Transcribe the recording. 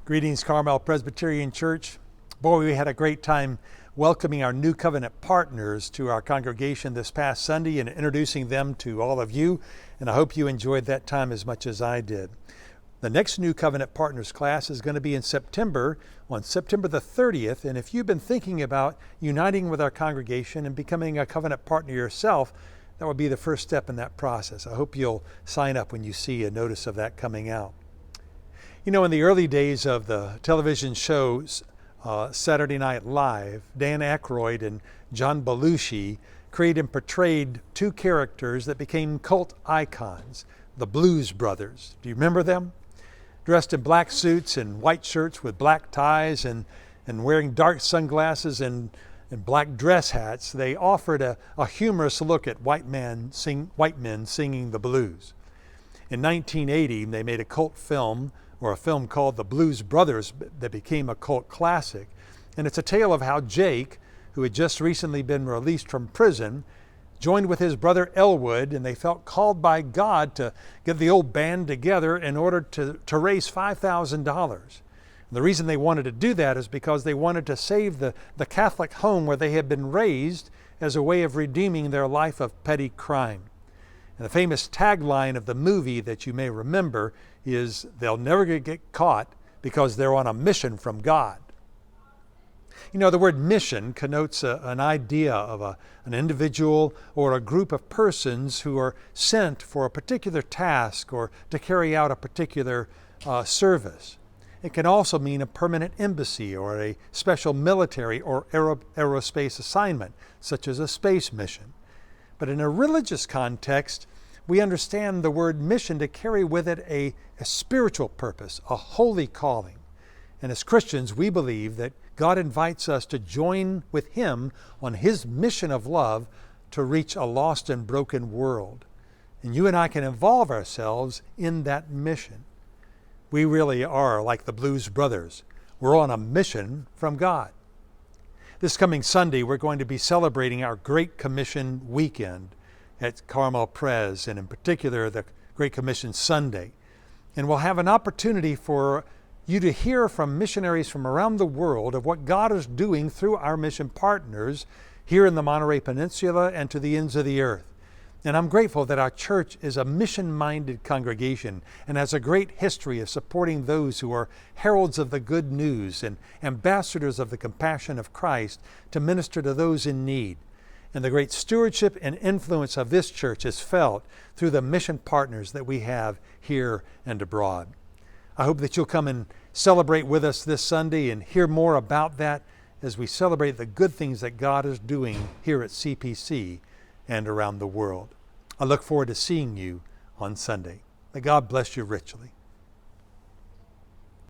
Greetings, Carmel Presbyterian Church. Boy, we had a great time welcoming our new covenant partners to our congregation this past Sunday and introducing them to all of you. And I hope you enjoyed that time as much as I did. The next new covenant partners class is going to be in September, on September the 30th. And if you've been thinking about uniting with our congregation and becoming a covenant partner yourself, that would be the first step in that process. I hope you'll sign up when you see a notice of that coming out. You know, in the early days of the television shows Saturday Night Live, Dan Aykroyd and John Belushi created and portrayed two characters that became cult icons, the Blues Brothers. Do you remember them? Dressed in black suits and white shirts with black ties and wearing dark sunglasses and black dress hats, they offered a humorous look at white men singing the blues. In 1980, they made a cult film, or a film called The Blues Brothers, that became a cult classic. And it's a tale of how Jake, who had just recently been released from prison, joined with his brother Elwood, and they felt called by God to get the old band together in order to raise $5,000. The reason they wanted to do that is because they wanted to save the Catholic home where they had been raised as a way of redeeming their life of petty crime. And the famous tagline of the movie that you may remember is, "They'll never get caught because they're on a mission from God." You know, the word mission connotes an idea of an individual or a group of persons who are sent for a particular task or to carry out a particular service. It can also mean a permanent embassy or a special military or aerospace assignment, such as a space mission. But in a religious context, we understand the word mission to carry with it a spiritual purpose, a holy calling. And as Christians, we believe that God invites us to join with Him on His mission of love to reach a lost and broken world. And you and I can involve ourselves in that mission. We really are like the Blues Brothers. We're on a mission from God. This coming Sunday, we're going to be celebrating our Great Commission weekend at Carmel Pres, and in particular, the Great Commission Sunday. And we'll have an opportunity for you to hear from missionaries from around the world of what God is doing through our mission partners here in the Monterey Peninsula and to the ends of the earth. And I'm grateful that our church is a mission-minded congregation and has a great history of supporting those who are heralds of the good news and ambassadors of the compassion of Christ to minister to those in need. And the great stewardship and influence of this church is felt through the mission partners that we have here and abroad. I hope that you'll come and celebrate with us this Sunday and hear more about that as we celebrate the good things that God is doing here at CPC and around the world. I look forward to seeing you on Sunday. May God bless you richly.